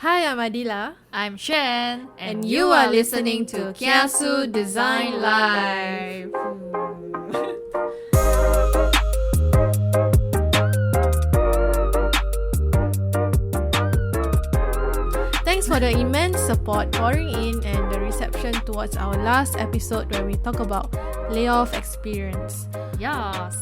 Hi, I'm Adila. I'm Shen, And you are listening to Kiasu Design Live. Thanks for the immense support pouring in and the reception towards our last episode where we talk about layoff experience. Yes.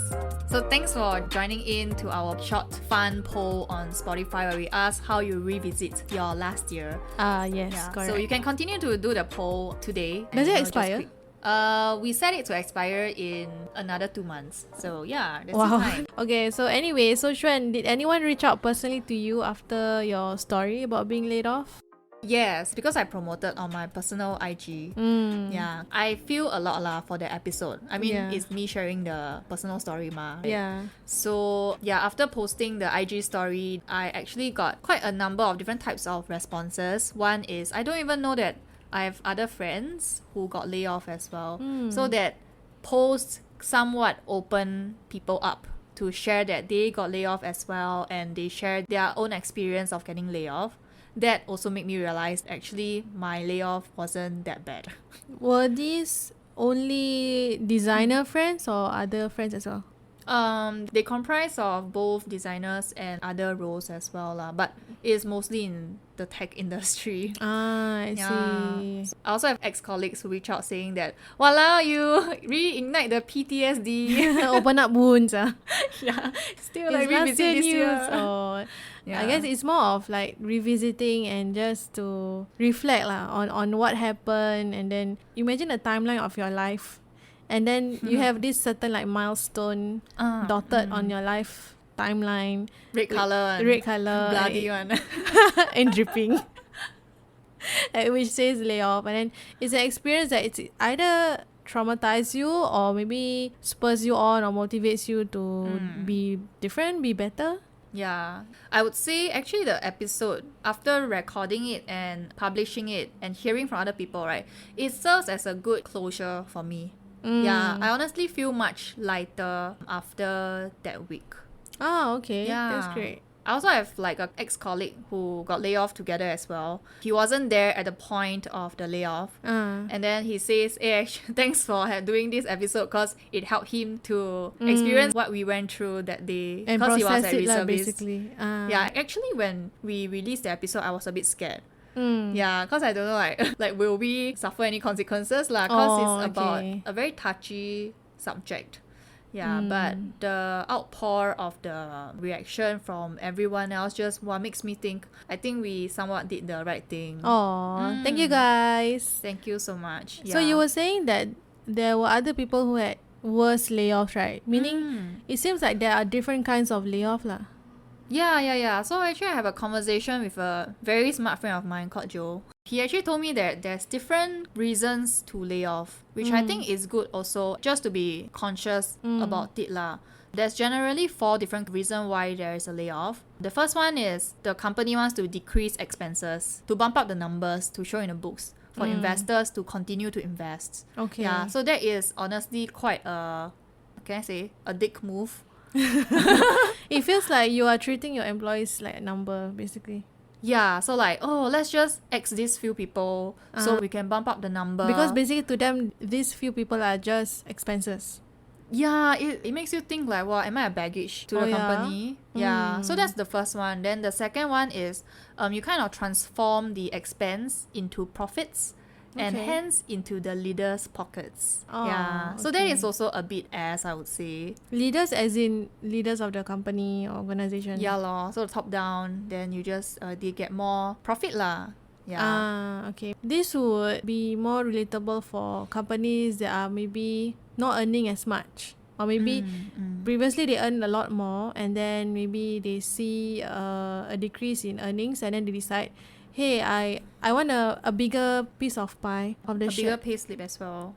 So thanks for joining in to our short fun poll on Spotify where we ask how you revisit your last year. Yes, correct. So you can continue to do the poll today. Does it expire? We set it to expire in another 2 months. So yeah, that's Wow. the time. Okay, so anyway, so Xuan, did anyone reach out personally to you after your story about being laid off? Yes, because I promoted on my personal IG. Yeah, I feel a lot for the episode. I mean, Yeah. it's me sharing the personal story ma. Yeah. So yeah, after posting the IG story, I actually got quite a number of different types of responses. One is, I don't even know that I have other friends who got laid off as well. So that posts somewhat open people up to share that they got laid off as well, and they share their own experience of getting laid off. That also made me realize actually my layoff wasn't that bad. Were these only designer friends or other friends as well? They comprise of both designers and other roles as well lah, but it's mostly in the tech industry. I see. I also have ex-colleagues who reach out saying that, "Walao, you reignite the PTSD." Open up wounds. Yeah, still It's like last year revisit this news. year. Or Yeah. I guess it's more of like revisiting and just to reflect on what happened, and then imagine a timeline of your life, and then you have this certain like milestone dotted on your life timeline, red color, red color, bloody one. and dripping. Which says layoff, and then it's an experience that it's either traumatize you or maybe spurs you on or motivates you to be different, be better. Yeah, I would say actually the episode, after recording it and publishing it and hearing from other people, right, it serves as a good closure for me. Yeah, I honestly feel much lighter after that week. Okay. Yeah. That's great. I also have like an ex-colleague who got laid off together as well. He wasn't there at the point of the layoff. And then he says, "Hey, actually, thanks for doing this episode because it helped him to experience what we went through that day." And Because he was process at it lah, reservist. basically. Yeah, actually when we released the episode, I was a bit scared. Yeah, because I don't know like will we suffer any consequences lah? Because it's about a very touchy subject. Yeah, but the outpour of the reaction from everyone else just makes me think I think we somewhat did the right thing. Thank you guys. Thank you so much. So you were saying that there were other people who had worse layoffs, right? Meaning it seems like there are different kinds of layoff lah. Yeah. So actually I have a conversation with a very smart friend of mine called Joe. He actually told me that there's different reasons to lay off, which I think is good also, just to be conscious about it lah. There's generally 4 different reasons why there is a layoff. The first one is the company wants to decrease expenses, to bump up the numbers, to show in the books, for investors to continue to invest. Okay. Yeah, so that is honestly quite a dick move. It feels like you are treating your employees like a number, basically. Yeah, so like, let's just X these few people so we can bump up the number. Because basically to them, these few people are just expenses. Yeah, it makes you think like, well, am I a baggage to the company? Yeah, so that's the first one. Then the second one is you kind of transform the expense into profits. And hence into the leaders' pockets. Yeah, so that is also a bit I would say. Leaders as in leaders of the company or organization? Yeah lor, so top down, then you just they get more profit lah. Yeah. Okay. This would be more relatable for companies that are maybe not earning as much. Or maybe previously they earned a lot more, and then maybe they see a decrease in earnings, and then they decide, hey, I want a bigger piece of pie of the A share. bigger pay slip as well.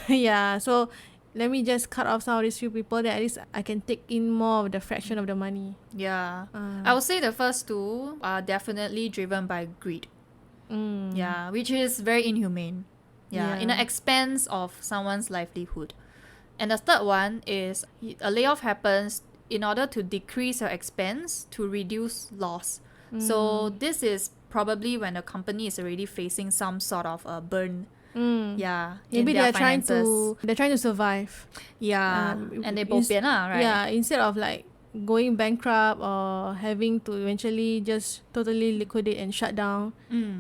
Yeah, so let me just cut off some of these few people, that at least I can take in more of the fraction of the money. Yeah. I would say the first 2 are definitely driven by greed. Yeah, which is very inhumane. Yeah, in the expense of someone's livelihood. And the third one is a layoff happens in order to decrease your expense to reduce loss. So this is probably when the company is already facing some sort of a burn. Yeah, Maybe in their they're trying to survive. Yeah, and they bo pian lah, right? Yeah, instead of like going bankrupt or having to eventually just totally liquidate and shut down,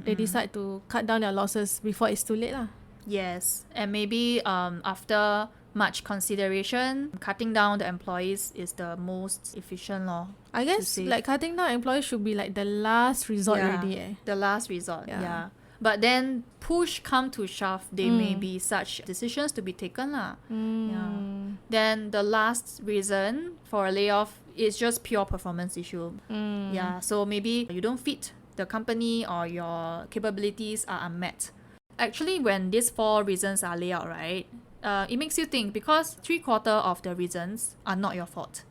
they decide to cut down their losses before it's too late lah. Yes, and maybe after much consideration, cutting down the employees is the most efficient law. I guess like cutting down employees should be like the last resort already. The last resort, yeah. But then push come to shove, there may be such decisions to be taken lah. Yeah. Then the last reason for a layoff is just pure performance issue. Yeah. So maybe you don't fit the company or your capabilities are unmet. Actually, when these 4 reasons are laid out, right, it makes you think because 3/4 of the reasons are not your fault.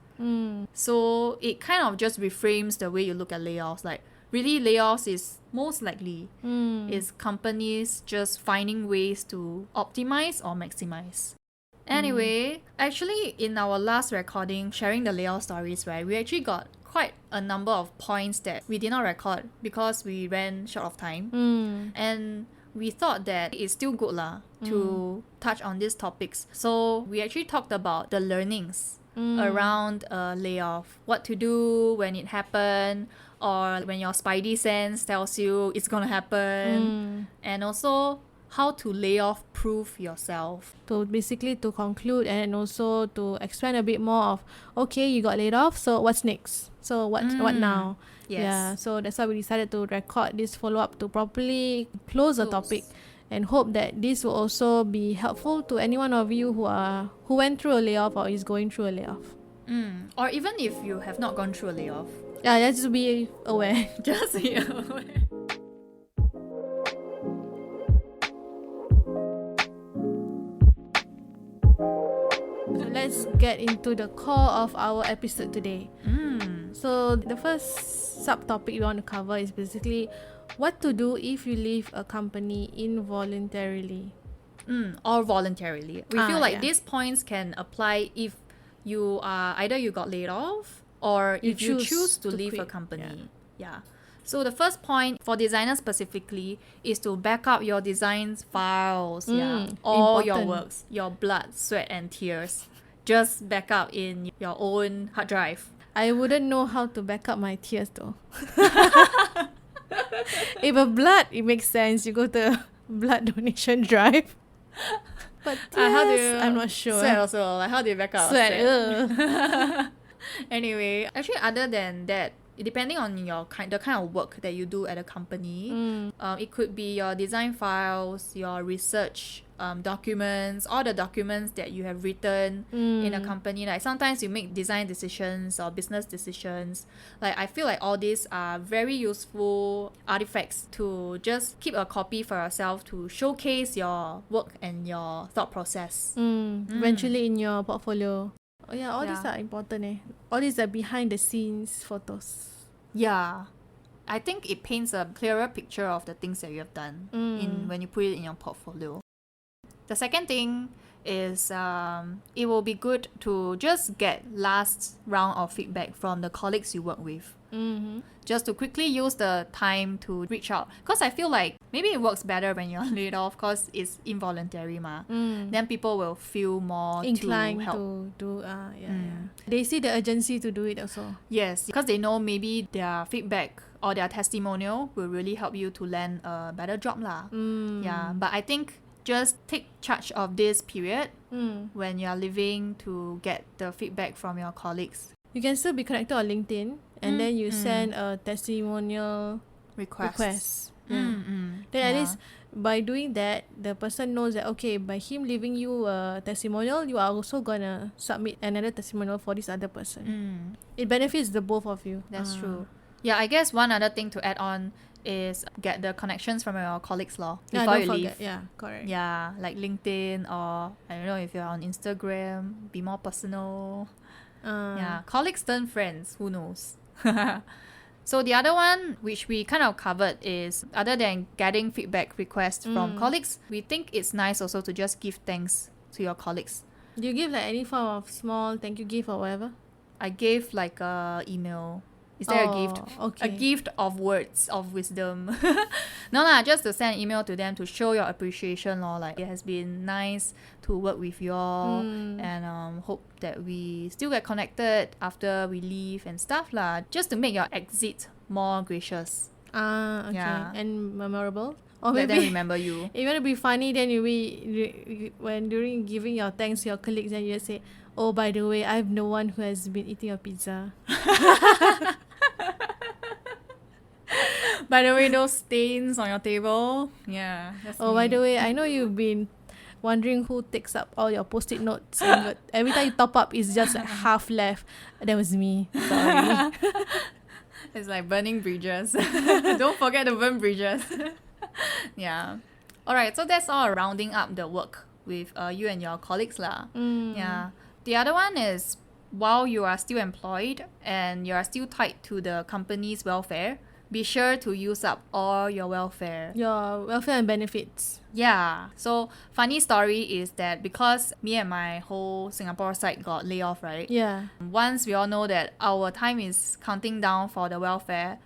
So it kind of just reframes the way you look at layoffs. Like really layoffs is most likely is companies just finding ways to optimize or maximize. Anyway, actually in our last recording sharing the layoff stories, right, we actually got quite a number of points that we did not record because we ran short of time. And we thought that it's still good lah to touch on these topics. So we actually talked about the learnings around a layoff, what to do when it happened, or when your spidey sense tells you it's gonna happen, and also how to layoff-proof yourself. To basically to conclude and also to expand a bit more of, okay, you got laid off, so what's next? So what now? Yes. Yeah, so that's why we decided to record this follow-up to properly close the topic, and hope that this will also be helpful to any one of you who went through a layoff or is going through a layoff. Or even if you have not gone through a layoff. Yeah, just be aware. Just be aware. So let's get into the core of our episode today. So the first subtopic we want to cover is basically what to do if you leave a company involuntarily. Or voluntarily. We feel like these points can apply if you are either you got laid off or if you choose to leave a company. Yeah. So the first point for designers specifically is to back up your designs files. All your works, your blood, sweat and tears. Just back up in your own hard drive. I wouldn't know how to back up my tears though. If a blood, it makes sense. You go to blood donation drive. But tears, I'm not sure. Sweat also. Like how do you back up? Sweat. Anyway, actually other than that, depending on the kind of work that you do at a company, it could be your design files, your research documents, all the documents that you have written in a company. Like sometimes you make design decisions or business decisions. Like I feel like all these are very useful artifacts to just keep a copy for yourself to showcase your work and your thought process. Eventually in your portfolio. Oh yeah, all these are important. All these are behind the scenes photos. Yeah. I think it paints a clearer picture of the things that you have done when you put it in your portfolio. The second thing is it will be good to just get last round of feedback from the colleagues you work with. Just to quickly use the time to reach out. Because I feel like maybe it works better when you're laid off because it's involuntary ma. Then people will feel more inclined to help. to do. They see the urgency to do it also. Yes, because they know maybe their feedback or their testimonial will really help you to land a better job lah. Yeah, but I think just take charge of this period when you're leaving to get the feedback from your colleagues. You can still be connected on LinkedIn and then you send a testimonial request. Then at least by doing that, the person knows that okay, by him leaving you a testimonial, you are also gonna submit another testimonial for this other person. It benefits the both of you. That's true. Yeah, I guess one other thing to add on is get the connections from your colleagues before you leave. Yeah, correct. Yeah, like LinkedIn or I don't know if you're on Instagram, be more personal. Yeah, colleagues turn friends, who knows? So the other one, which we kind of covered, is other than getting feedback requests from colleagues, we think it's nice also to just give thanks to your colleagues. Do you give like any form of small thank you gift or whatever? I gave like a email. Is there a gift? Okay. A gift of words of wisdom. No lah, just to send an email to them to show your appreciation lor. Like, it has been nice to work with you all, and hope that we still get connected after we leave and stuff lah. Just to make your exit more gracious. Okay. Yeah. And memorable. Or Let them maybe remember you. if you want to be funny, then when during giving your thanks to your colleagues, then you just say, "Oh, by the way, I'm the one who has been eating your pizza." By the way, those stains on your table. Yeah. That's Oh, me. by the way, I know you've been wondering who takes up all your post-it notes, and every time you top up, it's just like half left. That was me. Sorry. It's like burning bridges. Don't forget to burn bridges. Yeah. Alright, so that's all rounding up the work with you and your colleagues lah. Yeah. The other one is, while you are still employed and you are still tied to the company's welfare, be sure to use up all your welfare. Your welfare and benefits. Yeah. So funny story is that because me and my whole Singapore side got laid off, right? Yeah. Once we all know that our time is counting down for the welfare,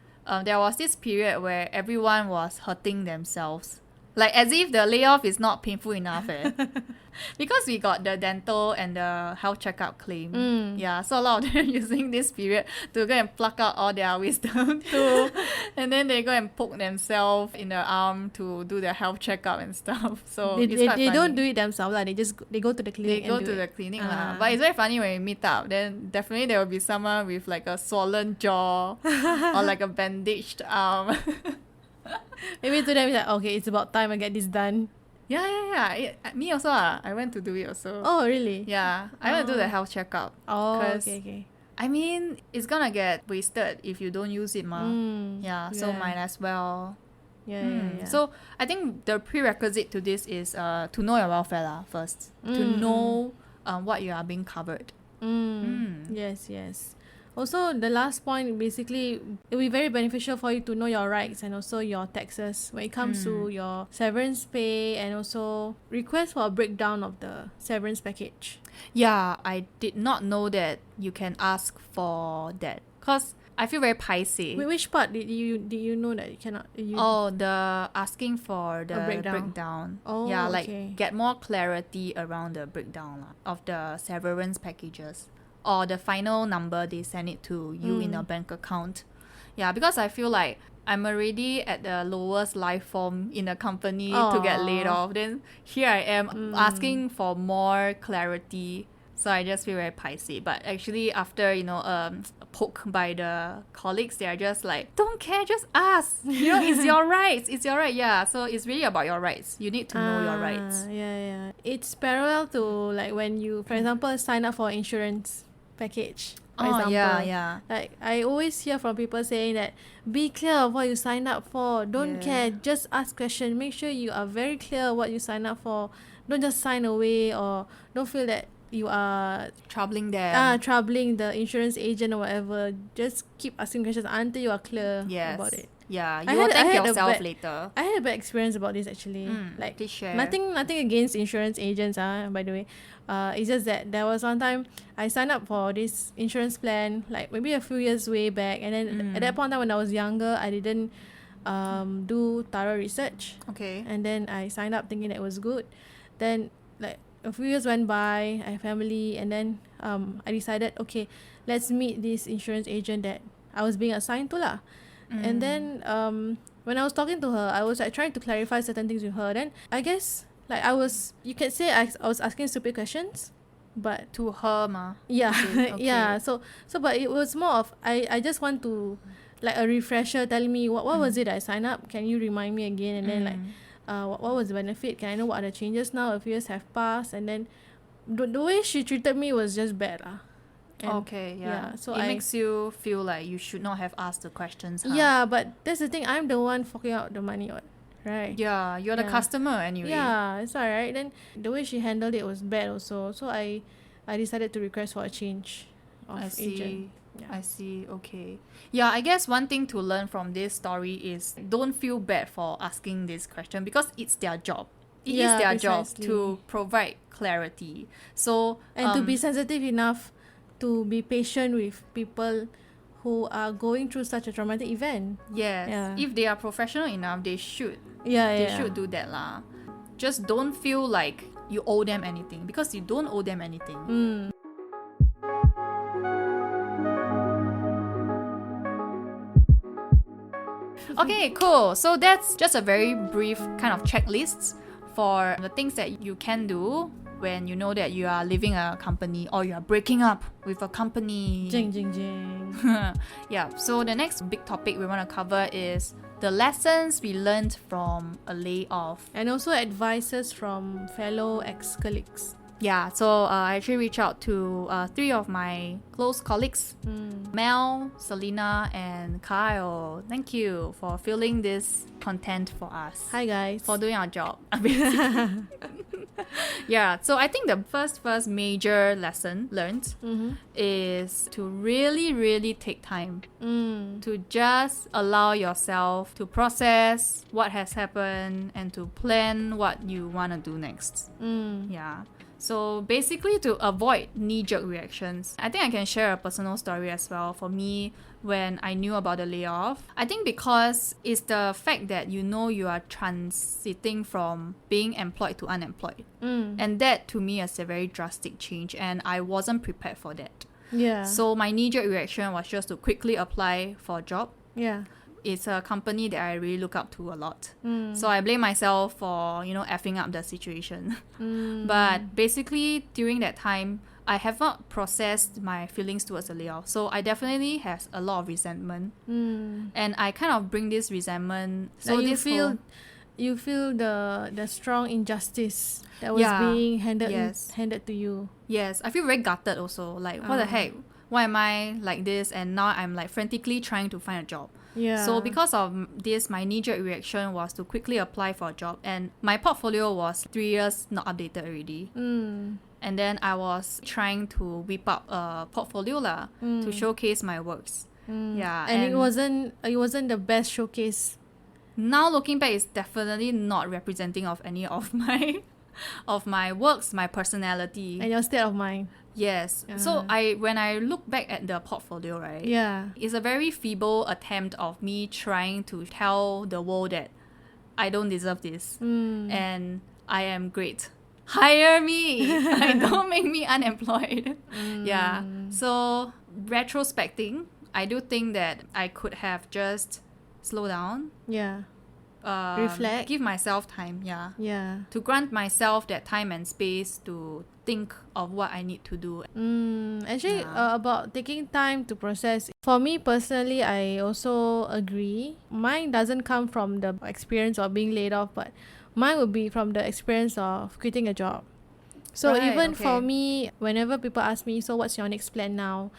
there was this period where everyone was hurting themselves. Like as if the layoff is not painful enough. Because we got the dental and the health checkup claim. Yeah, so a lot of them using this period to go and pluck out all their wisdom too. And then they go and poke themselves in the arm to do their health checkup and stuff. So They it's quite funny. don't do it themselves. They go to the clinic. They go and to do the it. clinic lah. But it's very funny when we meet up. Then definitely there will be someone with like a swollen jaw or like a bandaged arm. Maybe to them it's like, okay, it's about time I get this done. Yeah. Me also. I went to do it also. Oh, really? Yeah, I went to do the health checkup. Oh, 'Cause okay. I mean, it's gonna get wasted if you don't use it, ma. Yeah, so yeah. might as well. Yeah. So I think the prerequisite to this is to know your welfare lah first. To know what you are being covered. Yes. Also, the last point, basically, it will be very beneficial for you to know your rights and also your taxes when it comes to your severance pay, and also request for a breakdown of the severance package. Yeah, I did not know that you can ask for that. Cause I feel very paiseh. Which part did you know that you cannot? The asking for the A breakdown. breakdown. Oh, yeah, like okay. get more clarity around the breakdown lah, of the severance packages, or the final number they send it to you in your bank account. Yeah, because I feel like I'm already at the lowest life form in a company to get laid off. Then here I am asking for more clarity. So I just feel very paiseh. But actually after, poke by the colleagues, they are just like, don't care, just ask. It's your rights. It's your right. Yeah, so it's really about your rights. You need to know your rights. Yeah. It's parallel to like when you, for example, sign up for insurance package. For example. Yeah. Like I always hear from people saying that be clear of what you sign up for. Don't care. Just ask questions. Make sure you are very clear what you sign up for. Don't just sign away, or don't feel that you are Troubling them. troubling the insurance agent or whatever. Just keep asking questions until you are clear Yes. about it. Yeah, I you will had- I thank had a yourself bad- later. I had a bad experience about this actually. Like Please share. nothing against insurance agents, by the way. It's just that there was one time I signed up for this insurance plan, like maybe a few years way back, and then at that point in time when I was younger, I didn't do thorough research, Okay. and then I signed up thinking that it was good. Then like a few years went by, I had family, and then I decided, okay, let's meet this insurance agent that I was being assigned to lah. And then when I was talking to her, I was like trying to clarify certain things with her. Then I guess like you can say I was asking stupid questions, but To her, ma. yeah, Okay. yeah. So but it was more of I just want to like a refresher, telling me what was it I signed up? Can you remind me again? And then like what was the benefit? Can I know what are the changes now? A few years have passed, and then the way she treated me was just bad lah. And Okay, yeah. so it makes you feel like you should not have asked the questions. Huh? yeah, but that's the thing. I'm the one forking out the money, right? Yeah, you're the Yeah. customer anyway. Yeah, it's alright. Then the way she handled it was bad also. So I decided to request for a change of I see. agent. Yeah. I see. Okay. Yeah, I guess one thing to learn from this story is don't feel bad for asking this question, because it's their job. It is Yeah, their job precisely. to provide clarity. So And to be sensitive enough to be patient with people who are going through such a traumatic event. Yes. Yeah. If they are professional enough, they should. Yeah, They should do that lah. Just don't feel like you owe them anything, because you don't owe them anything. Okay, cool. So that's just a very brief kind of checklist for the things that you can do when you know that you are leaving a company or you are breaking up with a company. Jing, jing, jing. Yeah, so the next big topic we want to cover is the lessons we learned from a layoff. And also advices from fellow ex-colleagues. Yeah, so I actually reached out to 3 of my close colleagues, Mel, Selena, and Kyle. Thank you for filling this content for us. Hi guys. For doing our job. Yeah, so I think the first major lesson learned is to really take time to just allow yourself to process what has happened and to plan what you want to do next. Yeah. So basically, to avoid knee-jerk reactions, I think I can share a personal story as well. For me, when I knew about the layoff, I think because it's the fact that you know you are transiting from being employed to unemployed. And that to me is a very drastic change, and I wasn't prepared for that. Yeah. So my knee-jerk reaction was just to quickly apply for a job. Yeah. It's a company that I really look up to a lot. So I blame myself for, effing up the situation. But basically, during that time, I have not processed my feelings towards the layoff. So I definitely have a lot of resentment. And I kind of bring this resentment. So you this feel the strong injustice that was being handed to you. Yes, I feel very gutted also. Like, what the heck? Why am I like this? And now I'm like frantically trying to find a job. Yeah. So because of this, my knee-jerk reaction was to quickly apply for a job. And my portfolio was 3 years not updated already. And then I was trying to whip up a portfolio to showcase my works. Yeah. And it wasn't the best showcase. Now looking back, it's definitely not representing of any of my works, my personality. And your state of mind. Yes. So when I look back at the portfolio, right? Yeah. It's a very feeble attempt of me trying to tell the world that I don't deserve this and I am great. Hire me. Don't make me unemployed. Yeah. So retrospecting, I do think that I could have just slowed down. Yeah. Reflect. Give myself time. Yeah. To grant myself that time and space to think of what I need to do. Actually, about taking time to process, for me personally, I also agree. Mine doesn't come from the experience of being laid off, but mine would be from the experience of quitting a job. So for me, whenever people ask me, so what's your next plan now?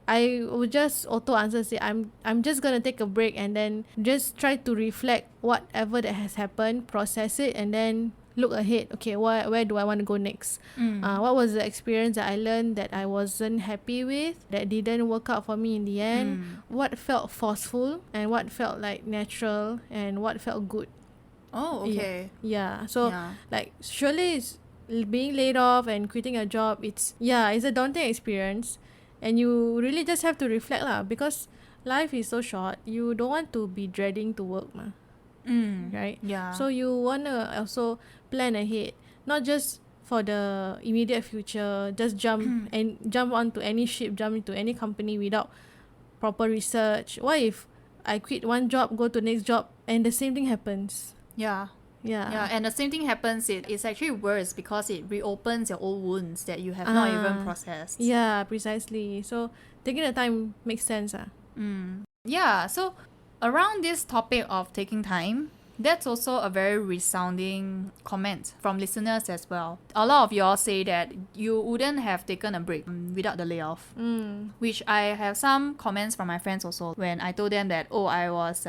I would just auto answer, say I'm just gonna take a break and then just try to reflect whatever that has happened, process it, and then look ahead. Okay, where do I want to go next? What was the experience that I learned that I wasn't happy with, that didn't work out for me in the end? What felt forceful and what felt like natural and what felt good? Oh, okay. Yeah. So like surely it's being laid off and quitting a job, it's a daunting experience. And you really just have to reflect because life is so short. You don't want to be dreading to work right? Yeah. So you want to also plan ahead, not just for the immediate future, just jump onto any ship, jump into any company without proper research. What if I quit one job, go to next job, and the same thing happens? Yeah, and the same thing happens. It's actually worse because it reopens your old wounds that you have not even processed. Yeah, precisely. So taking the time makes sense. Yeah, so around this topic of taking time, that's also a very resounding comment from listeners as well. A lot of y'all say that you wouldn't have taken a break without the layoff. Which I have some comments from my friends also when I told them that, I was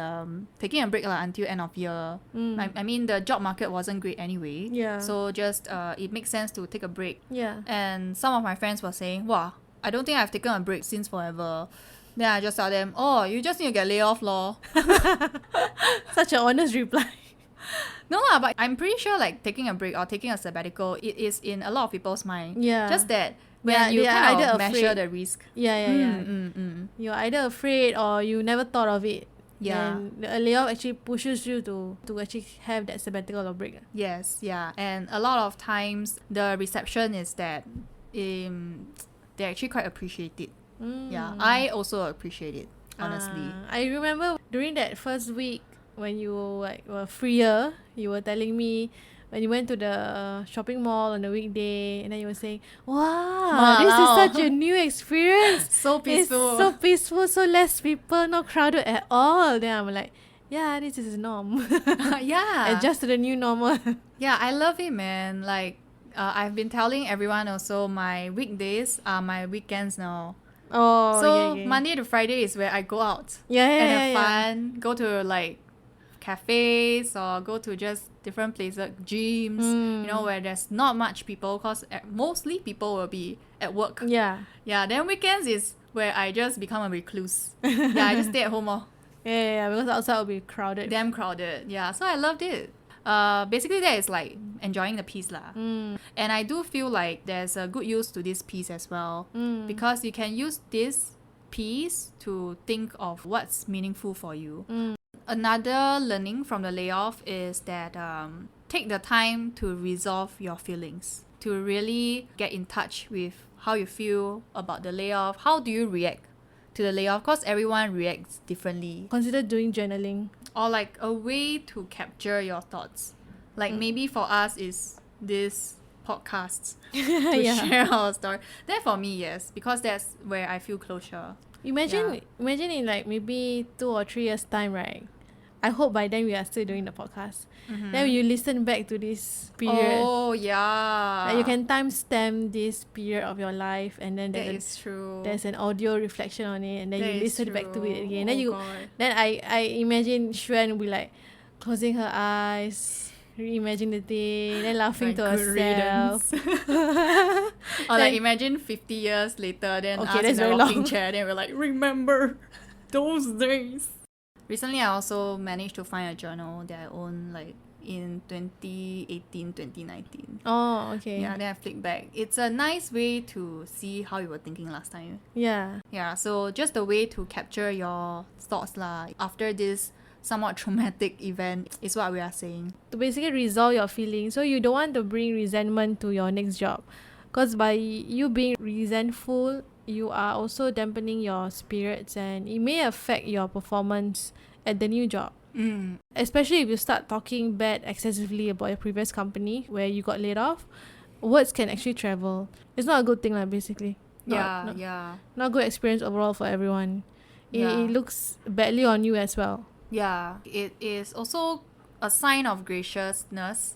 taking a break until end of year. I mean, the job market wasn't great anyway. Yeah. So just it makes sense to take a break. Yeah. And some of my friends were saying, wow, I don't think I've taken a break since forever. Then I just tell them, you just need to get laid off lor. Such an honest reply. No lah, but I'm pretty sure like taking a break or taking a sabbatical, it is in a lot of people's mind. Yeah. Just that when you they are kind either of measure afraid. the risk. Yeah. You're either afraid or you never thought of it. Yeah. And a layoff actually pushes you to actually have that sabbatical or break. Yes, yeah. And a lot of times the reception is that they actually quite appreciate it. Yeah, I also appreciate it, honestly. I remember during that first week when you were freer, you were telling me when you went to the shopping mall on the weekday, and then you were saying, wow, this is such a new experience. So peaceful. It's so peaceful, so less people, not crowded at all. Then I'm like, yeah, this is norm. Yeah. Adjust to the new normal. Yeah, I love it, man. Like, I've been telling everyone also my weekdays are my weekends now. Oh, So yeah. Monday to Friday is where I go out Yeah, and have fun, go to like cafes or go to just different places, gyms, you know, where there's not much people because mostly people will be at work. Yeah. Yeah, then weekends is where I just become a recluse. Yeah, I just stay at home. Yeah, because outside will be crowded. Damn crowded. Yeah, so I loved it. Basically that is like enjoying the peace lah. And I do feel like there's a good use to this peace as well, because you can use this peace to think of what's meaningful for you. Another learning from the layoff is that take the time to resolve your feelings, to really get in touch with how you feel about the layoff. How do you react to the layoff? Because everyone reacts differently. Consider doing journaling. Or like a way to capture your thoughts. Like maybe for us is this podcast to share our story. Then for me, yes, because that's where I feel closure. Imagine in like maybe 2 or 3 years time, right? I hope by then we are still doing the podcast. Then you listen back to this period. Oh yeah. Like you can timestamp this period of your life, and then That is true. there's an audio reflection on it, and then That you is listen back to it true. again. Oh, Then God. I imagine Xuan will be like closing her eyes, reimagine the day, then laughing Like, to good herself. Or like imagine 50 years later, then Okay, us that's in a very rocking long. chair, then we're like, remember those days. Recently, I also managed to find a journal that I own like in 2018, 2019. Oh, okay. Yeah, then I flick back. It's a nice way to see how you were thinking last time. Yeah. Yeah, so just a way to capture your thoughts lah after this somewhat traumatic event is what we are saying. To basically resolve your feelings. So you don't want to bring resentment to your next job. Because by you being resentful, you are also dampening your spirits, and it may affect your performance at the new job. Especially if you start talking bad excessively about your previous company where you got laid off, words can actually travel. It's not a good thing lah, basically. Not a good experience overall for everyone. It looks badly on you as well. Yeah, it is also a sign of graciousness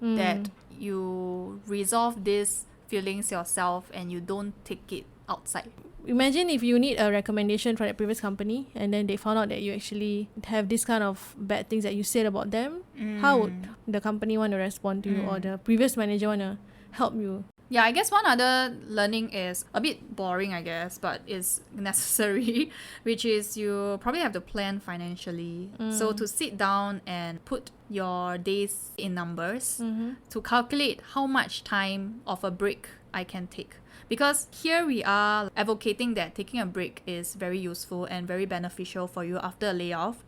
that you resolve these feelings yourself and you don't take it outside. Imagine if you need a recommendation from that previous company and then they found out that you actually have this kind of bad things that you said about them. How would the company want to respond to you, or the previous manager want to help you? Yeah, I guess one other learning is a bit boring, I guess, but is necessary, which is you probably have to plan financially. So to sit down and put your days in numbers to calculate how much time of a break I can take. Because here we are advocating that taking a break is very useful and very beneficial for you after a layoff.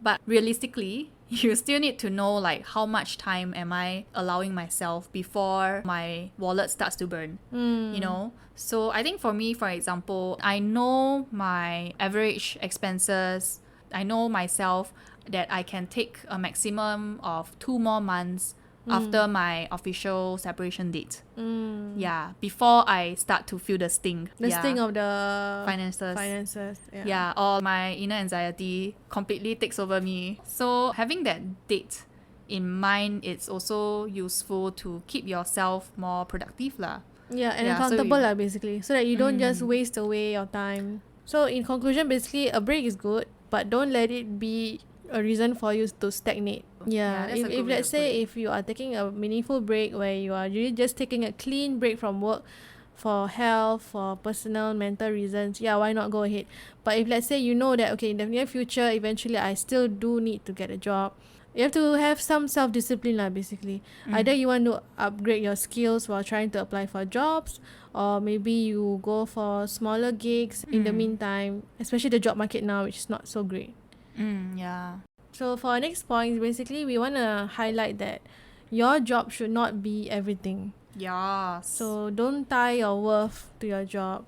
But realistically, you still need to know like how much time am I allowing myself before my wallet starts to burn, you know? So I think for me, for example, I know my average expenses. I know myself that I can take a maximum of 2 more months after my official separation date. Yeah, before I start to feel the sting. The sting of the finances. Yeah, or my inner anxiety completely takes over me. So having that date in mind, it's also useful to keep yourself more productive lah. Yeah, and accountable lah, basically. So that you don't just waste away your time. So in conclusion, basically, a break is good, but don't let it be a reason for you to stagnate. If let's say if you are taking a meaningful break where you are really just taking a clean break from work for health, for personal, mental reasons, why not go ahead? But if let's say you know that, okay, in the near future, eventually I still do need to get a job, You have to have some self-discipline lah, basically. Either you want to upgrade your skills while trying to apply for jobs, or maybe you go for smaller gigs in the meantime, especially the job market now, which is not so great. Yeah. So for our next point, basically we want to highlight that your job should not be everything. Yes. So don't tie your worth to your job.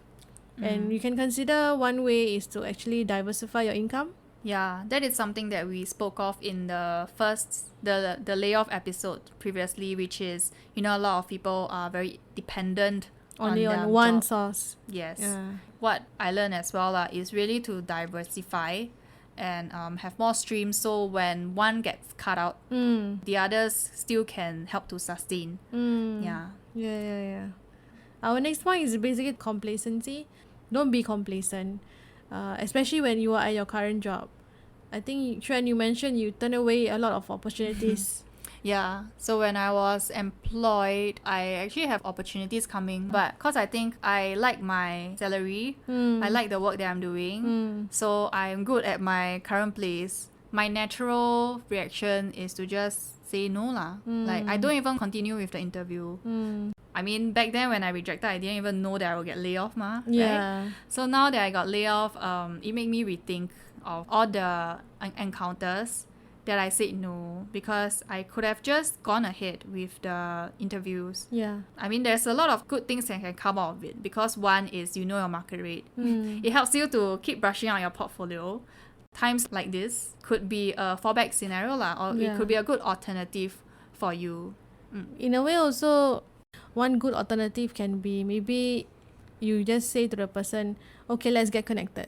And you can consider one way is to actually diversify your income. Yeah, that is something that we spoke of in the the layoff episode previously, which is, you know, a lot of people are very dependent Only on on their one job. source. Yes. Yeah. What I learned as well is really to diversify and have more streams, so when one gets cut out, the others still can help to sustain. Yeah. Our next point is basically complacency. Don't be complacent, especially when you are at your current job. I think, Xuan, you mentioned you turn away a lot of opportunities. Yeah, so when I was employed, I actually have opportunities coming, but because I think I like my salary, I like the work that I'm doing, so I'm good at my current place. My natural reaction is to just say no lah. Like, I don't even continue with the interview. I mean, back then when I rejected, I didn't even know that I would get laid off, right? So now that I got laid off, it made me rethink of all the encounters that I said no, because I could have just gone ahead with the interviews. I mean, there's a lot of good things that can come out of it, because one is you know your market rate. It helps you to keep brushing out your portfolio. Times like this could be a fallback scenario lah, or it could be a good alternative for you. In a way also, one good alternative can be maybe you just say to the person, okay, let's get connected.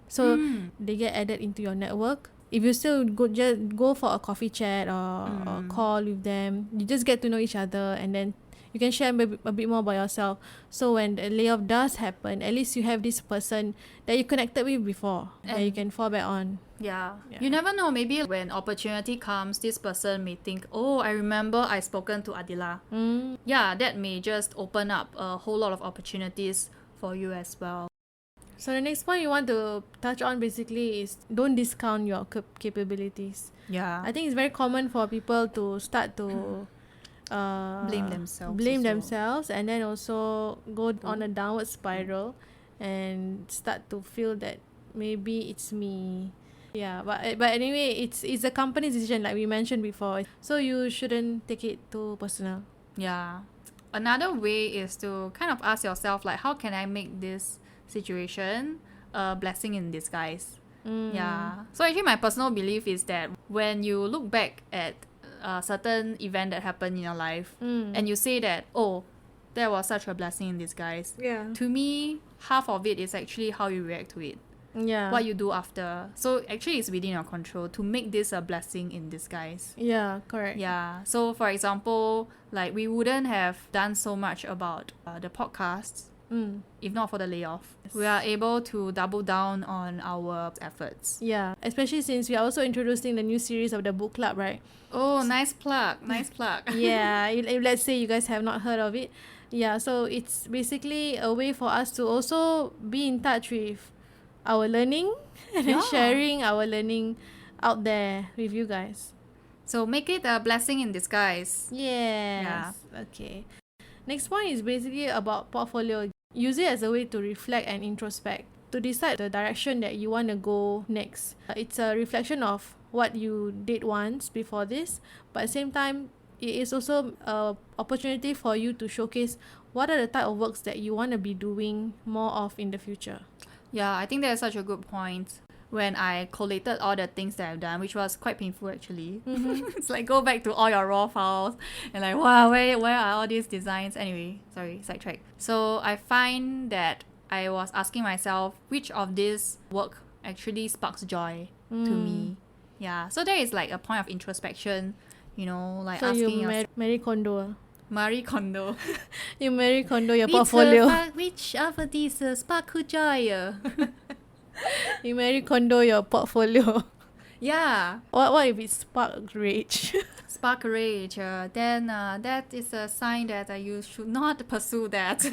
So they get added into your network. If you still just go for a coffee chat or call with them, you just get to know each other, and then you can share a bit more about yourself. So when the layoff does happen, at least you have this person that you connected with before that you can fall back on. Yeah. You never know. Maybe when opportunity comes, this person may think, oh, I remember I spoken to Adila. Yeah, that may just open up a whole lot of opportunities for you as well. So the next point you want to touch on basically is don't discount your capabilities. Yeah. I think it's very common for people to start to blame themselves and then also go on a downward spiral and start to feel that maybe it's me. Yeah, but anyway, it's a company's decision, like we mentioned before, so you shouldn't take it too personal. Yeah. Another way is to kind of ask yourself, like, how can I make this situation a blessing in disguise? Yeah. So actually my personal belief is that when you look back at a certain event that happened in your life and you say that, oh, that was such a blessing in disguise, to me, half of it is actually how you react to it. What you do after. So actually it's within your control to make this a blessing in disguise. Yeah, correct. Yeah. So for example, like, we wouldn't have done so much about the podcasts if not for the layoff. We are able to double down on our efforts. Yeah, especially since we are also introducing the new series of the book club, right? Oh, nice plug. Yeah, if let's say you guys have not heard of it. Yeah, so it's basically a way for us to also be in touch with our learning and then sharing our learning out there with you guys. So make it a blessing in disguise. Yes. Yeah. Okay. Next point is basically about portfolio. Use it as a way to reflect and introspect, to decide the direction that you want to go next. It's a reflection of what you did once before this, but at the same time, it is also an opportunity for you to showcase what are the type of works that you want to be doing more of in the future. Yeah, I think that's such a good point. When I collated all the things that I've done, which was quite painful actually. It's like go back to all your raw files and like, wow, where are all these designs? Anyway, sorry, sidetrack. So I find that I was asking myself which of this work actually sparks joy to me. Yeah, so there is like a point of introspection, you know, like so asking you Marie Kondo. Marie Kondo. You Marie Kondo your portfolio. Which of these spark joy? You Marie Kondo your portfolio. Yeah. What if it sparks rage? Spark rage. Then that is a sign that you should not pursue that.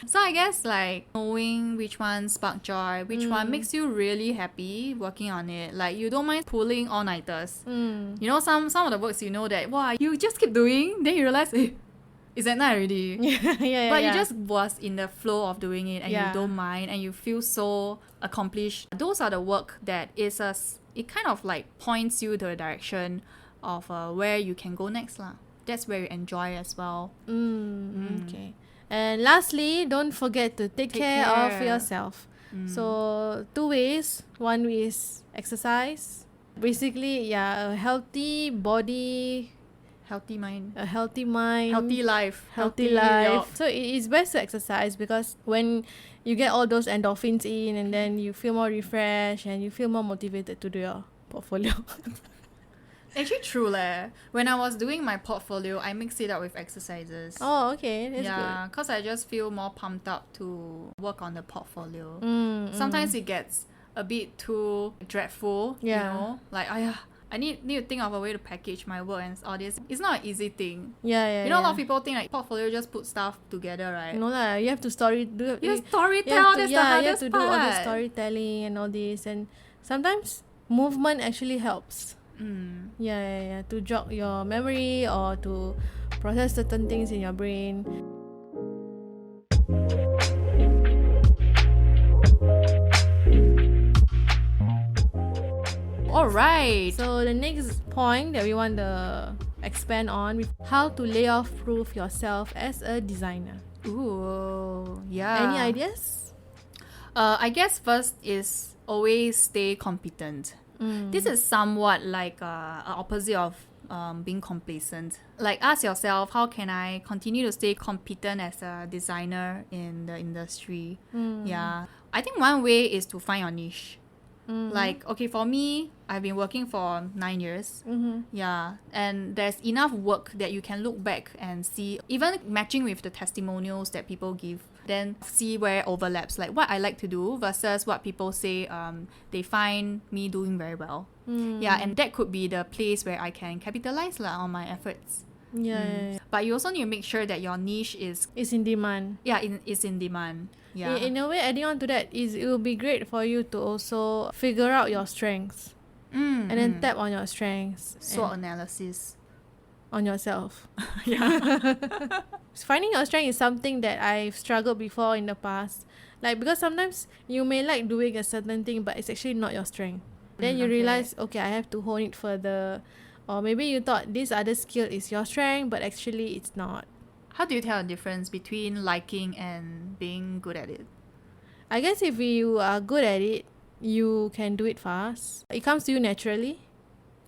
So I guess like knowing which one spark joy, which one makes you really happy working on it. Like you don't mind pulling all-nighters. You know, some of the works you know that, wow, you just keep doing, then you realize, it's at night already. But you just was in the flow of doing it and you don't mind and you feel so accomplished. Those are the work that it kind of like points you to the direction of where you can go next lah. That's where you enjoy as well. Okay. And lastly, don't forget to take care of yourself. So 2 ways. One is exercise. Basically, a healthy body, Healthy mind. a healthy mind, Healthy life. healthy life. So it's best to exercise because when you get all those endorphins in and then you feel more refreshed and you feel more motivated to do your portfolio. Actually true leh. When I was doing my portfolio, I mixed it up with exercises. Oh, okay. That's Yeah, because I just feel more pumped up to work on the portfolio. good. Sometimes it gets a bit too dreadful, you know? Like, I need to think of a way to package my work and all this. It's not an easy thing. Yeah. You know, a lot of people think like portfolio just put stuff together, right? No lah, you have to storytell. You storytell, that's the you have hardest to do all the part. storytelling and all this, and sometimes movement actually helps. Yeah, to jog your memory or to process certain things in your brain. Alright. So the next point that we want to expand on with how to layoff-proof yourself as a designer. Ooh, yeah. Any ideas? I guess first is always stay competent. This is somewhat like an opposite of being complacent. Like ask yourself, how can I continue to stay competent as a designer in the industry? Yeah. I think one way is to find your niche. Like, okay, for me, I've been working for 9 years. Yeah. And there's enough work that you can look back and see, even matching with the testimonials that people give, then see where overlaps, like what I like to do versus what people say they find me doing very well. Yeah, and that could be the place where I can capitalize on my efforts. Yeah. But you also need to make sure that your niche is It's in demand. is in demand. Yeah. In a way, adding on to that, it will be great for you to also figure out your strengths and then tap on your strengths. SWOT analysis. On yourself. Yeah. Finding your strength is something that I've struggled before in the past. Like, because sometimes you may like doing a certain thing, but it's actually not your strength. Then you realize, okay, I have to hone it further. Or maybe you thought this other skill is your strength, but actually it's not. How do you tell the difference between liking and being good at it? I guess if you are good at it, you can do it fast. It comes to you naturally.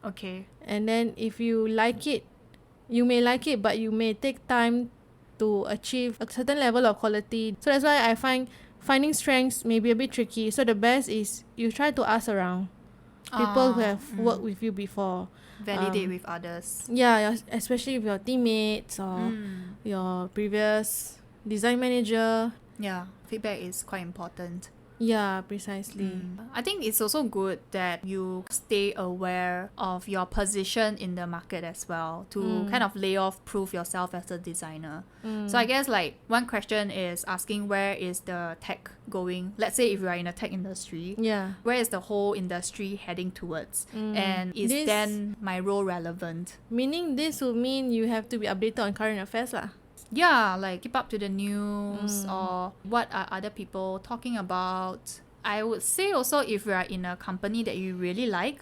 Okay. And then if you like it, you may like it, but you may take time to achieve a certain level of quality. So that's why I find finding strengths may be a bit tricky. So the best is you try to ask around people who have worked with you before. Validate with others. Yeah, especially with your teammates or your previous design manager. Yeah, feedback is quite important. Yeah, precisely. I think it's also good that you stay aware of your position in the market as well to kind of layoff-proof yourself as a designer. So I guess like one question is asking where is the tech going? Let's say if you are in a tech industry, where is the whole industry heading towards? And is then my role relevant? Meaning this would mean you have to be updated on current affairs lah. Yeah, like keep up to the news or what are other people talking about. I would say also if you are in a company that you really like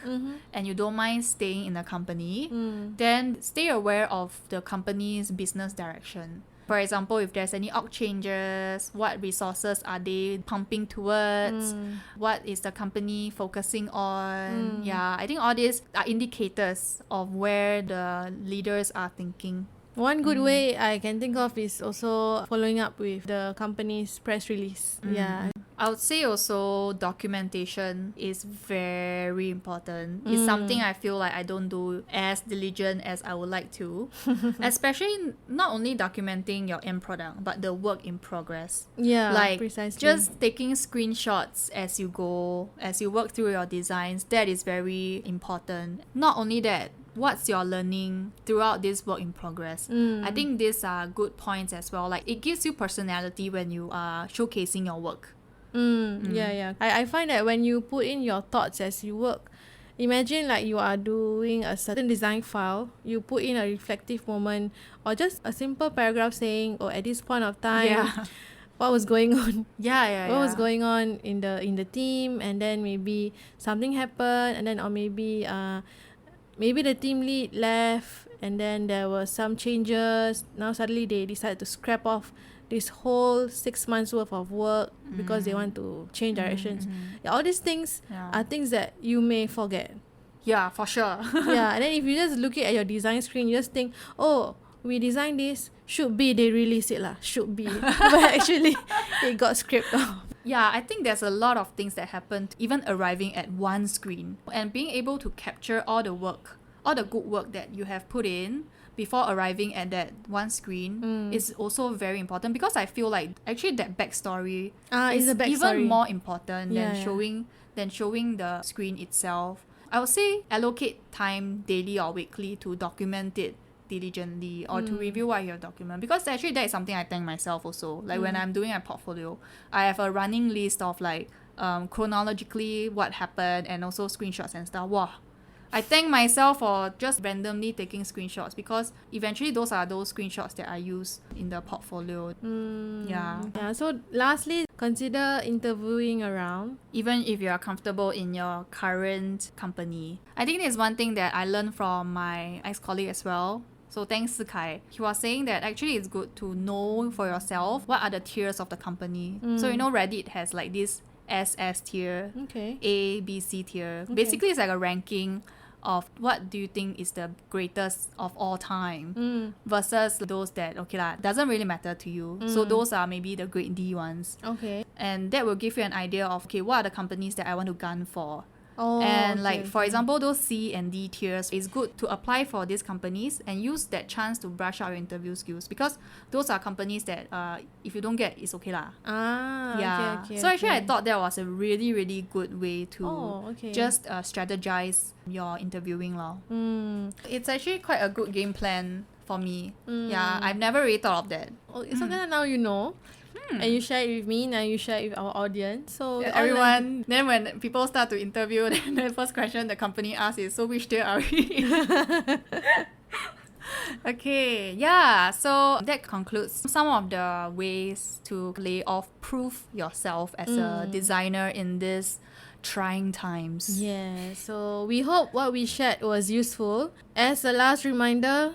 and you don't mind staying in a company, then stay aware of the company's business direction. For example, if there's any org changes, what resources are they pumping towards? What is the company focusing on? Yeah, I think all these are indicators of where the leaders are thinking. One good way I can think of is also following up with the company's press release. Yeah. I would say also documentation is very important. It's something I feel like I don't do as diligent as I would like to. Especially not only documenting your end product, but the work in progress. Yeah, like precisely. just taking screenshots as you go, as you work through your designs, that is very important. Not only that, what's your learning throughout this work in progress. I think these are good points as well. Like it gives you personality when you are showcasing your work. Yeah. I find that when you put in your thoughts as you work, imagine like you are doing a certain design file, you put in a reflective moment or just a simple paragraph saying, oh, at this point of time, what was going on? What was going on in the team, and then maybe something happened, and then or maybe the team lead left, and then there were some changes. Now suddenly they decided to scrap off this whole 6 months worth of work because they want to change directions. All these things are things that you may forget. Yeah, for sure. And then if you just look at your design screen, you just think, oh, we designed this, should be they release it lah, should be. But actually it got scraped off. Yeah, I think there's a lot of things that happened even arriving at one screen, and being able to capture all the good work that you have put in before arriving at that one screen is also very important, because I feel like actually that backstory is even more important than showing the screen itself. I would say allocate time daily or weekly to document it diligently or to review what you have documented, because actually that is something I thank myself also. Like when I'm doing a portfolio, I have a running list of like chronologically what happened and also screenshots and stuff. Wow, I thank myself for just randomly taking screenshots, because eventually those are those screenshots that I use in the portfolio. So lastly, consider interviewing around, even if you are comfortable in your current company. I think there's one thing that I learned from my ex-colleague as well. So thanks Sikai. He was saying that actually it's good to know for yourself what are the tiers of the company. So Reddit has like this SS tier, A, B, C tier. Basically it's like a ranking of what do you think is the greatest of all time versus those that doesn't really matter to you. So those are maybe the grade D ones. And that will give you an idea of what are the companies that I want to gun for. For example, those C and D tiers, it's good to apply for these companies and use that chance to brush out your interview skills, because those are companies that if you don't get, it's okay lah. So actually I thought that was a really, really good way to just strategize your interviewing law. It's actually quite a good game plan for me. I've never really thought of that. It's okay that now you know. And you share it with me, and you share it with our audience. So everyone, then when people start to interview, then the first question the company asks is, so which tier are we? So that concludes some of the ways to layoff-proof yourself as a designer in this trying times. So we hope what we shared was useful. As a last reminder,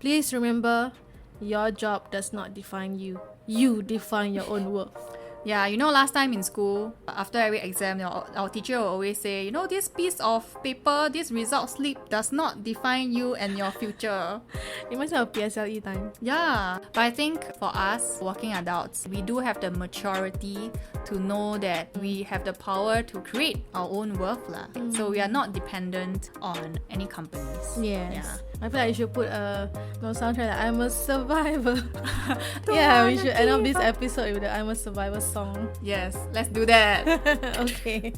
please remember, your job does not define you. You define your own worth. Last time in school, after every exam, our teacher will always say, this piece of paper, this result slip does not define you and your future. It must have PSLE time. But I think for us, working adults, we do have the maturity to know that we have the power to create our own worth. So we are not dependent on any companies. I feel like you should put a soundtrack like I'm a survivor. We should end up this episode with the I'm a survivor song. Yes, let's do that. Okay.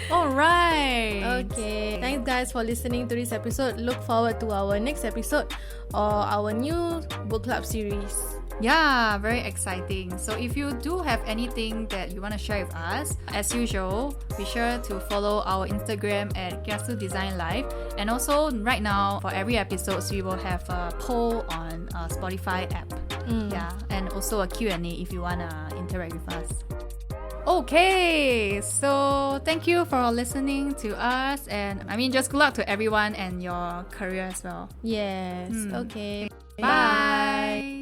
Alright. Okay. Thanks guys for listening to this episode. Look forward to our next episode or our new book club series. Very exciting. So if you do have anything that you want to share with us, as usual, be sure to follow our Instagram at Kiasu Design Live. And also right now, for every episode, we will have a poll on Spotify app. And also a Q&A if you want to interact with us. Okay, so thank you for listening to us, and just good luck to everyone and your career as well. Okay. Bye.